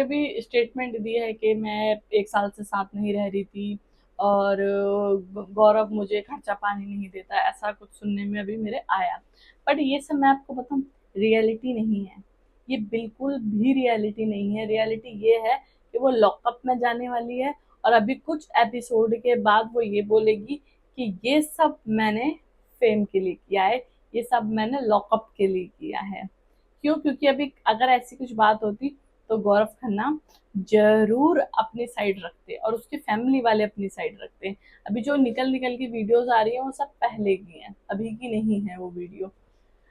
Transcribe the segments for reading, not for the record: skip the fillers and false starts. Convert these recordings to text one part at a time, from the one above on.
भी स्टेटमेंट दिया है कि मैं 1 साल से साथ नहीं रह रही थी और गौरव मुझे खर्चा पानी नहीं देता, ऐसा कुछ सुनने में अभी मेरे आया। बट ये सब मैं आपको बताऊँ, रियलिटी नहीं है। ये बिल्कुल भी रियलिटी नहीं है। रियलिटी ये है कि वो लॉकअप में जाने वाली है और अभी कुछ एपिसोड के बाद वो ये बोलेगी कि ये सब मैंने फेम के लिए किया है, ये सब मैंने लॉकअप के लिए किया है। क्यों? क्योंकि अभी अगर ऐसी कुछ बात होती तो गौरव खन्ना जरूर अपनी साइड रखते और उसके फैमिली वाले अपनी साइड रखते। अभी जो निकल निकल की वीडियोस आ रही है वो सब पहले की हैं, अभी की नहीं है वो वीडियो।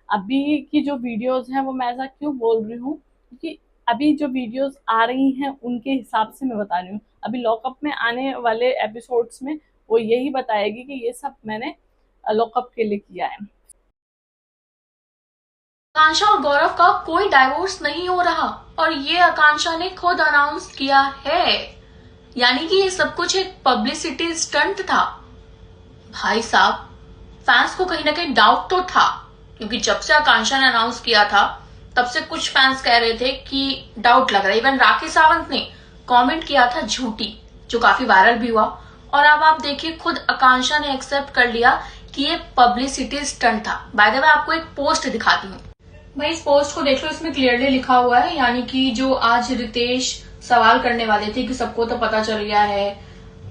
अभी की जो वीडियोस हैं वो मैं ऐसा क्यों बोल रही हूँ, क्योंकि अभी जो वीडियोस आ रही हैं उनके हिसाब से मैं बता रही हूँ। अभी लॉकअप में आने वाले एपिसोड्स में वो यही बताएगी कि ये सब मैंने लॉकअप के लिए किया है। आकांक्षा और गौरव का कोई डाइवोर्स नहीं हो रहा और ये आकांक्षा ने खुद अनाउंस किया है। यानी कि ये सब कुछ एक पब्लिसिटी स्टंट था। भाई साहब, फैंस को कहीं ना कहीं डाउट तो था, क्योंकि जब से आकांक्षा ने अनाउंस किया था तब से कुछ फैंस कह रहे थे कि डाउट लग रहा है। इवन राखी सावंत ने कमेंट किया था झूठी, जो काफी वायरल भी हुआ। और अब आप देखिए, खुद आकांक्षा ने एक्सेप्ट कर लिया कि ये पब्लिसिटी स्टंट था। बाय द वे, आपको एक पोस्ट दिखाती हूँ। भाई, इस पोस्ट को देख लो, इसमें क्लियरली लिखा हुआ है। यानी कि जो आज रितेश सवाल करने वाले थे कि सबको तो पता चल गया है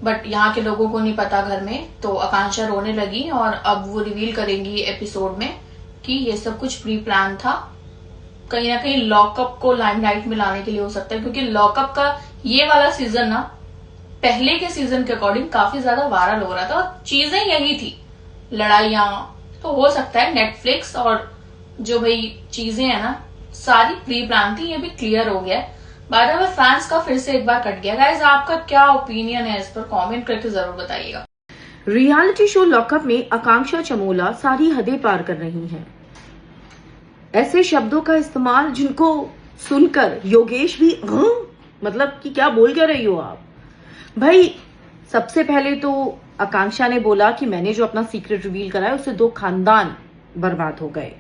बट यहाँ के लोगों को नहीं पता घर में, तो आकांक्षा रोने लगी और अब वो रिवील करेंगी एपिसोड में कि ये सब कुछ प्री प्लान था। कहीं ना कहीं लॉकअप को लाइमलाइट में लाने के लिए हो सकता है, क्योंकि लॉकअप का ये वाला सीजन ना पहले के सीजन के अकॉर्डिंग काफी ज्यादा वायरल हो रहा था और चीजें यही थी, लड़ाइयां। तो हो सकता है नेटफ्लिक्स और जो भाई चीजें है ना सारी प्री प्लान थी, ये भी क्लियर हो गया है। बाय द वे, फैंस का फिर से एक बार कट गया। गाइस, आपका क्या ओपिनियन है इस पर? कमेंट करके जरूर बताइएगा। रियलिटी शो लॉकअप में आकांक्षा चमोला सारी हदें पार कर रही हैं। ऐसे शब्दों का इस्तेमाल जिनको सुनकर योगेश भी मतलब कि क्या बोल क्या रही हो आप भाई। सबसे पहले तो आकांक्षा ने बोला कि मैंने जो अपना सीक्रेट रिवील करा है उससे 2 खानदान बर्बाद हो गए।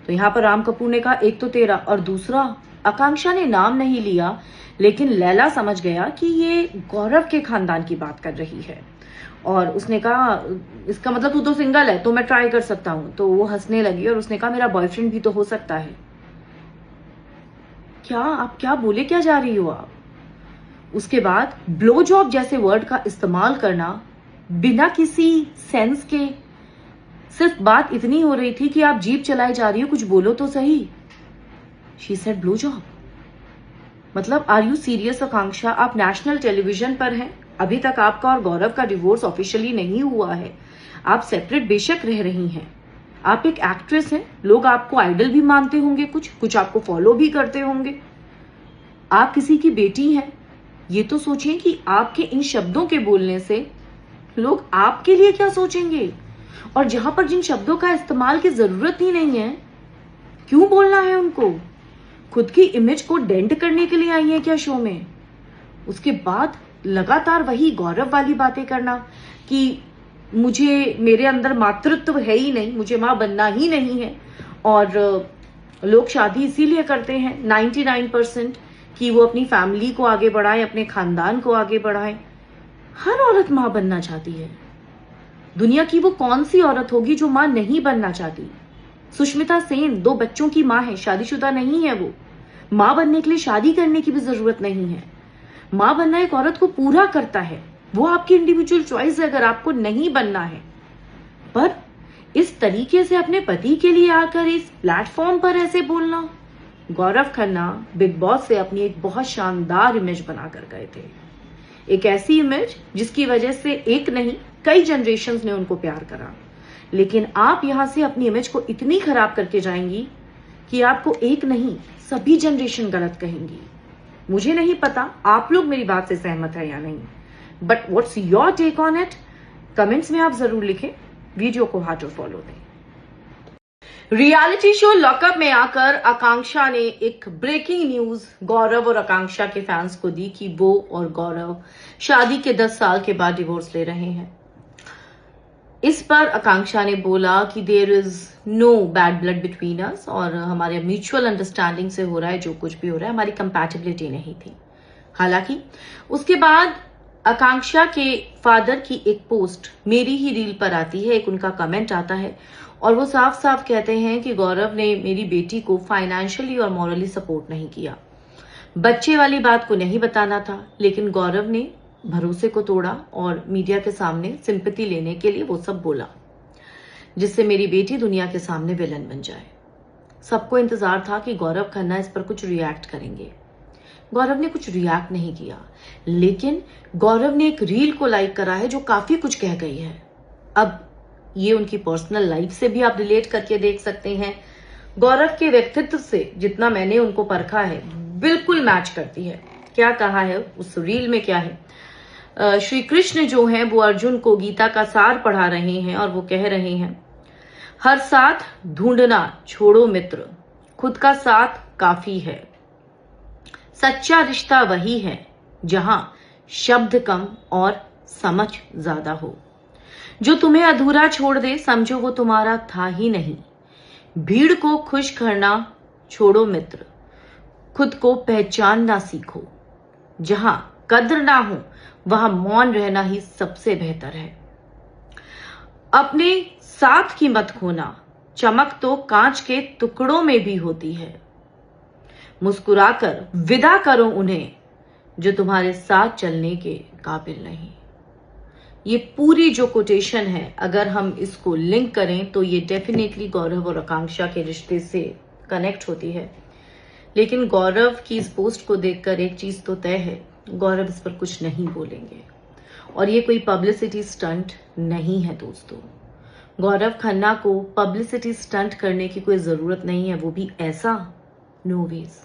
तो यहाँ पर राम कपूर ने कहा एक तो तेरा, और दूसरा आकांक्षा ने नाम नहीं लिया लेकिन लैला समझ गया कि ये गौरव के खानदान की बात कर रही है और उसने कहा इसका मतलब तू तो सिंगल है तो मैं ट्राई कर सकता हूं। तो वो हंसने लगी और उसने कहा मेरा बॉयफ्रेंड भी तो हो सकता है। क्या आप क्या बोले क्या जा रही हो आप? उसके बाद ब्लो जॉब जैसे वर्ड का इस्तेमाल करना बिना किसी सेंस के। सिर्फ बात इतनी हो रही थी कि आप जीप चलाए जा रही हो, कुछ बोलो तो सही। She said blow job. मतलब आर यू सीरियस आकांक्षा? आप नेशनल टेलीविजन पर हैं, अभी तक आपका और गौरव का डिवोर्स ऑफिशियली नहीं हुआ है, आप सेपरेट बेशक रह रही हैं, आप एक एक्ट्रेस हैं, लोग आपको आइडल भी मानते होंगे, कुछ आपको फॉलो भी करते होंगे, आप किसी की बेटी हैं। ये तो सोचिए कि आपके इन शब्दों के बोलने से लोग आपके लिए क्या सोचेंगे, और जहां पर जिन शब्दों का इस्तेमाल की जरूरत ही नहीं है क्यों बोलना है उनको? खुद की इमेज को डेंट करने के लिए आई है क्या शो में? उसके बाद लगातार वही गौरव वाली बातें करना कि मुझे, मेरे अंदर मातृत्व है ही नहीं, मुझे मां बनना ही नहीं है, और लोग शादी इसीलिए करते हैं 99% कि वो अपनी फैमिली को आगे बढ़ाए, अपने खानदान को आगे बढ़ाए। हर औरत मां बनना चाहती है। दुनिया की वो कौन सी औरत होगी जो मां नहीं बनना चाहती? सुष्मिता सेन 2 बच्चों की मां है, शादीशुदा नहीं है वो। मां बनने के लिए शादी करने की भी जरूरत नहीं है। मां बनना एक औरत को पूरा करता है, वो आपकी इंडिविजुअल चॉइस है अगर आपको नहीं बनना है। पर इस तरीके से अपने पति के लिए आकर इस प्लेटफॉर्म पर ऐसे बोलना। गौरव खन्ना बिग बॉस से अपनी एक बहुत शानदार इमेज बनाकर गए थे, एक ऐसी इमेज जिसकी वजह से एक नहीं कई जनरेशंस ने उनको प्यार करा। लेकिन आप यहां से अपनी इमेज को इतनी खराब करके जाएंगी कि आपको एक नहीं सभी जनरेशन गलत कहेंगी। मुझे नहीं पता आप लोग मेरी बात से सहमत है या नहीं, but what's your take on it? Comments में आप जरूर लिखें। वीडियो को हार्ट और फॉलो दें। रियलिटी शो लॉकअप में आकर आकांक्षा ने एक ब्रेकिंग न्यूज गौरव और आकांक्षा के फैंस को दी कि वो और गौरव शादी के 10 साल के बाद डिवोर्स ले रहे हैं। इस पर आकांक्षा ने बोला कि there is no bad blood between us और हमारे म्यूचुअल अंडरस्टैंडिंग से हो रहा है, जो कुछ भी हो रहा है हमारी कंपैटिबिलिटी नहीं थी। हालांकि उसके बाद आकांक्षा के फादर की एक पोस्ट मेरी ही रील पर आती है, एक उनका कमेंट आता है और वो साफ साफ कहते हैं कि गौरव ने मेरी बेटी को फाइनेंशियली और मॉरली सपोर्ट नहीं किया। बच्चे वाली बात को नहीं बताना था, लेकिन गौरव ने भरोसे को तोड़ा और मीडिया के सामने सिंपैथी लेने के लिए वो सब बोला, जिससे मेरी बेटी दुनिया के सामने विलन बन जाए। सबको इंतजार था कि गौरव खन्ना इस पर कुछ रिएक्ट करेंगे। गौरव ने कुछ रिएक्ट नहीं किया, लेकिन गौरव ने एक रील को लाइक करा है जो काफी कुछ कह गई है। अब ये उनकी पर्सनल लाइफ से भी आप रिलेट करके देख सकते हैं। गौरव के व्यक्तित्व से जितना मैंने उनको परखा है बिल्कुल मैच करती है। क्या कहा है उस रील में, क्या है, श्री कृष्ण जो हैं वो अर्जुन को गीता का सार पढ़ा रहे हैं और वो कह रहे हैं, हर साथ ढूंढना छोड़ो मित्र, खुद का साथ काफी है। सच्चा रिश्ता वही है जहां शब्द कम और समझ ज्यादा हो। जो तुम्हें अधूरा छोड़ दे समझो वो तुम्हारा था ही नहीं। भीड़ को खुश करना छोड़ो मित्र, खुद को पहचानना सीखो। जहां कद्र ना हो वहां मौन रहना ही सबसे बेहतर है। अपने साथ की मत खोना, चमक तो कांच के टुकड़ों में भी होती है। मुस्कुराकर विदा करो उन्हें जो तुम्हारे साथ चलने के काबिल नहीं। ये पूरी जो कोटेशन है, अगर हम इसको लिंक करें तो ये डेफिनेटली गौरव और आकांक्षा के रिश्ते से कनेक्ट होती है। लेकिन गौरव की इस पोस्ट को देखकर एक चीज तो तय है, गौरव इस पर कुछ नहीं बोलेंगे और ये कोई पब्लिसिटी स्टंट नहीं है दोस्तों। गौरव खन्ना को पब्लिसिटी स्टंट करने की कोई जरूरत नहीं है, वो भी ऐसा, no ways.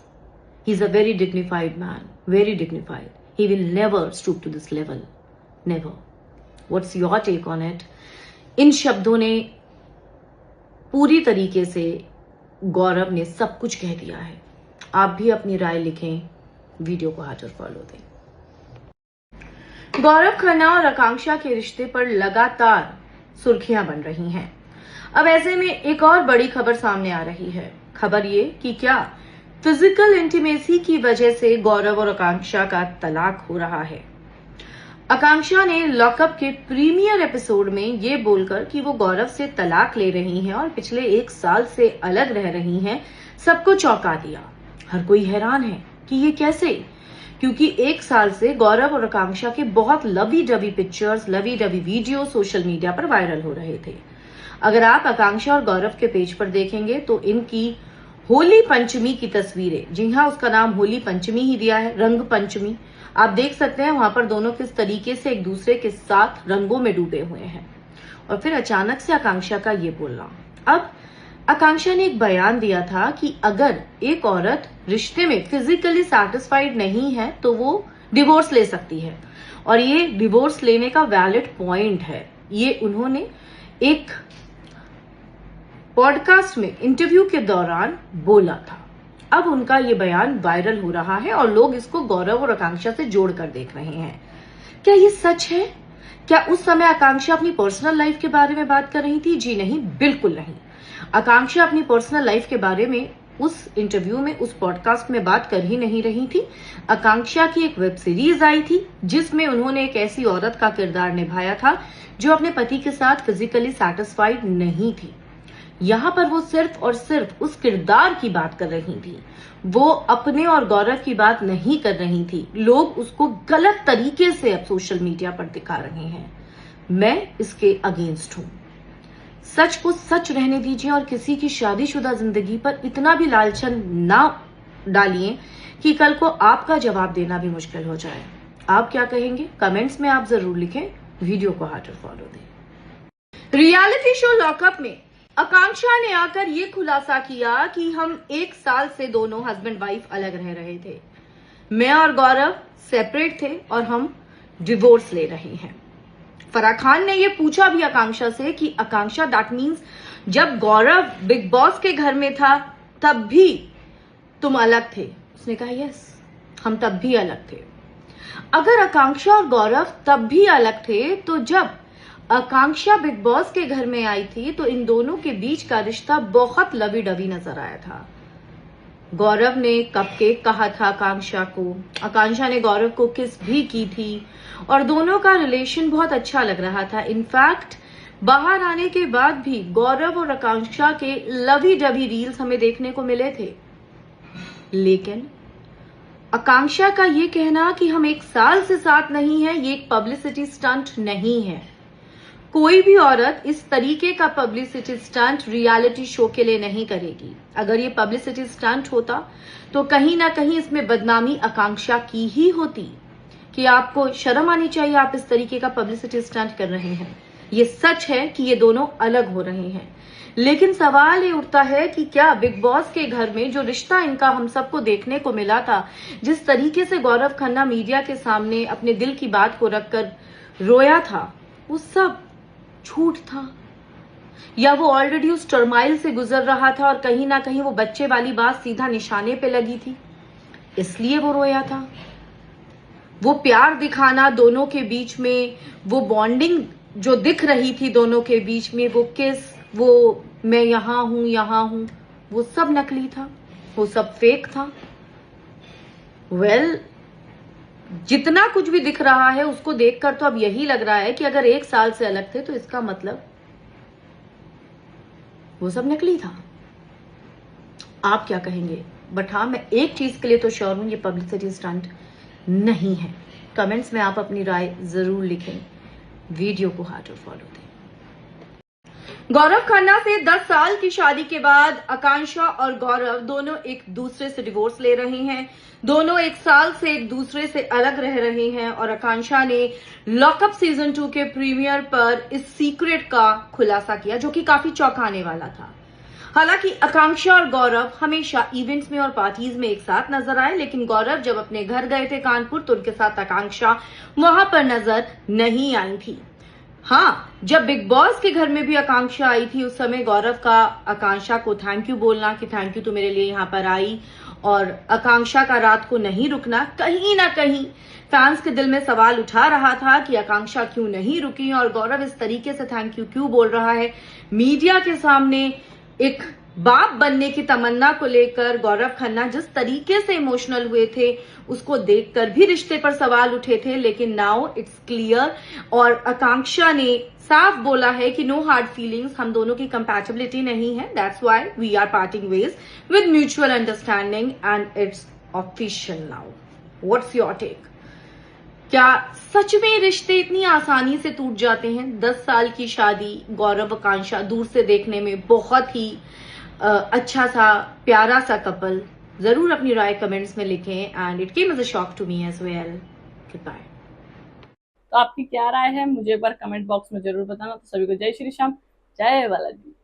He is a very dignified man, very dignified. He will never stoop to this level, never. What's your take on it? इन शब्दों ने पूरी तरीके से गौरव ने सब कुछ कह दिया है। आप भी अपनी राय लिखें, वीडियो को हाथ और फॉलो दें। गौरव खन्ना और आकांक्षा के रिश्ते पर लगातार सुर्खियां बन रही हैं। अब ऐसे में एक और बड़ी खबर सामने आ रही है। खबर ये कि क्या फिजिकल इंटीमेसी की वजह से गौरव और आकांक्षा का तलाक हो रहा है। आकांक्षा ने लॉकअप के प्रीमियर एपिसोड में ये बोलकर कि वो गौरव से तलाक ले रही हैं और पिछले 1 साल से अलग रह रही हैं, सबको चौंका दिया। हर कोई हैरान है कि ये कैसे, क्योंकि 1 साल से गौरव और आकांक्षा के बहुत lovey dovey pictures, lovey dovey video social media पर वायरल हो रहे थे। अगर आप आकांक्षा और गौरव के पेज पर देखेंगे तो इनकी होली पंचमी की तस्वीरें, जी हाँ, उसका नाम होली पंचमी ही दिया है, रंग पंचमी, आप देख सकते हैं वहां पर दोनों किस तरीके से एक दूसरे के साथ रंगों में डूबे हुए हैं। और फिर अचानक से आकांक्षा का ये बोलना। अब आकांक्षा ने एक बयान दिया था कि अगर एक औरत रिश्ते में फिजिकली सैटिस्फाइड नहीं है तो वो डिवोर्स ले सकती है और ये डिवोर्स लेने का वैलिड पॉइंट है। ये उन्होंने एक पॉडकास्ट में इंटरव्यू के दौरान बोला था। अब उनका ये बयान वायरल हो रहा है और लोग इसको गौरव और आकांक्षा से जोड़कर देख रहे हैं। क्या ये सच है? क्या उस समय आकांक्षा अपनी पर्सनल लाइफ के बारे में बात कर रही थी? जी नहीं, बिल्कुल नहीं। आकांक्षा अपनी पर्सनल लाइफ के बारे में उस इंटरव्यू में, उस पॉडकास्ट में बात कर ही नहीं रही थी। आकांक्षा की एक वेब सीरीज आई थी जिसमें उन्होंने एक ऐसी औरत का किरदार निभाया था जो अपने पति के साथ फिजिकली सैटिस्फाइड नहीं थी। यहाँ पर वो सिर्फ और सिर्फ उस किरदार की बात कर रही थी, वो अपने और गौरव की बात नहीं कर रही थी। लोग उसको गलत तरीके से अब सोशल मीडिया पर दिखा रहे हैं। मैं इसके अगेंस्ट हूं। सच को सच रहने दीजिए और किसी की शादीशुदा जिंदगी पर इतना भी लालचन ना डालिए कि कल को आपका जवाब देना भी मुश्किल हो जाए। आप क्या कहेंगे? कमेंट्स में आप जरूर लिखें, वीडियो को हार्ट और फॉलो दें। रियलिटी शो लॉकअप में आकांक्षा ने आकर ये खुलासा किया कि हम 1 साल से दोनों हस्बैंड वाइफ अलग रह रहे थे। मैं और गौरव सेपरेट थे और हम डिवोर्स ले रहे हैं। फराह खान ने ये पूछा भी आकांक्षा से कि आकांक्षा, दैट मीन्स जब गौरव बिग बॉस के घर में था तब भी तुम अलग थे? उसने कहा यस, हम तब भी अलग थे। अगर आकांक्षा और गौरव तब भी अलग थे तो जब आकांक्षा बिग बॉस के घर में आई थी तो इन दोनों के बीच का रिश्ता बहुत लवी डवी नजर आया था। गौरव ने कपकेक कहा था आकांक्षा को, आकांक्षा ने गौरव को किस भी की थी और दोनों का रिलेशन बहुत अच्छा लग रहा था। इनफैक्ट बाहर आने के बाद भी गौरव और आकांक्षा के लवी डवी रील्स हमें देखने को मिले थे। लेकिन आकांक्षा का ये कहना कि हम 1 साल से साथ नहीं है, ये एक पब्लिसिटी स्टंट नहीं है। कोई भी औरत इस तरीके का पब्लिसिटी स्टंट रियलिटी शो के लिए नहीं करेगी। अगर ये पब्लिसिटी स्टंट होता तो कहीं ना कहीं इसमें बदनामी आकांक्षा की ही होती कि आपको शर्म आनी चाहिए, आप इस तरीके का पब्लिसिटी स्टंट कर रहे हैं। ये सच है कि ये दोनों अलग हो रहे हैं, लेकिन सवाल ये उठता है कि क्या बिग बॉस के घर में जो रिश्ता इनका हम सबको देखने को मिला था, जिस तरीके से गौरव खन्ना मीडिया के सामने अपने दिल की बात को रखकर रोया था, वो सब झूठ था, या वो ऑलरेडी उस टर्माइल से गुजर रहा था और कहीं ना कहीं वो बच्चे वाली बात सीधा निशाने पे लगी थी, इसलिए वो रोया था। वो प्यार दिखाना दोनों के बीच में, वो बॉन्डिंग जो दिख रही थी दोनों के बीच में, वो किस, वो मैं यहां हूं, वो सब नकली था, वो सब फेक था। वेल, जितना कुछ भी दिख रहा है उसको देखकर तो अब यही लग रहा है कि अगर 1 साल से अलग थे तो इसका मतलब वो सब नकली था। आप क्या कहेंगे? बट हाँ, मैं एक चीज के लिए तो श्योर हूं, ये पब्लिसिटी स्टंट नहीं है। कमेंट्स में आप अपनी राय जरूर लिखें। वीडियो को हार्ट और फॉलो दें। गौरव खन्ना से 10 साल की शादी के बाद आकांक्षा और गौरव दोनों एक दूसरे से डिवोर्स ले रहे हैं। दोनों 1 साल से एक दूसरे से अलग रह रहे हैं और आकांक्षा ने लॉकअप सीजन 2 के प्रीमियर पर इस सीक्रेट का खुलासा किया, जो कि काफी चौंकाने वाला था। हालांकि आकांक्षा और गौरव हमेशा इवेंट्स में और पार्टीज में एक साथ नजर आए, लेकिन गौरव जब अपने घर गए थे कानपुर तो उनके साथ आकांक्षा वहां पर नजर नहीं आई थी। हाँ, जब बिग बॉस के घर में भी आकांक्षा आई थी उस समय गौरव का आकांक्षा को थैंक यू बोलना कि थैंक यू तू मेरे लिए यहाँ पर आई, और आकांक्षा का रात को नहीं रुकना कहीं ना कहीं फैंस के दिल में सवाल उठा रहा था कि आकांक्षा क्यों नहीं रुकी और गौरव इस तरीके से थैंक यू क्यों बोल रहा है। मीडिया के सामने एक बाप बनने की तमन्ना को लेकर गौरव खन्ना जिस तरीके से इमोशनल हुए थे उसको देखकर भी रिश्ते पर सवाल उठे थे, लेकिन नाउ इट्स क्लियर और आकांक्षा ने साफ बोला है कि नो हार्ड फीलिंग्स, हम दोनों की कंपैटिबिलिटी नहीं है, that's why we are parting ways with mutual understanding and it's official now. What's your take? क्या सच में रिश्ते इतनी आसानी से टूट जाते हैं? 10 साल की शादी, गौरव आकांक्षा दूर से देखने में बहुत ही अच्छा सा प्यारा सा कपल। जरूर अपनी राय कमेंट्स में लिखें and it came as a shock to me as well. Good bye. तो आपकी क्या राय है मुझे एक बार कमेंट बॉक्स में जरूर बताना। तो सभी को जय श्री श्याम, जय बालाजी।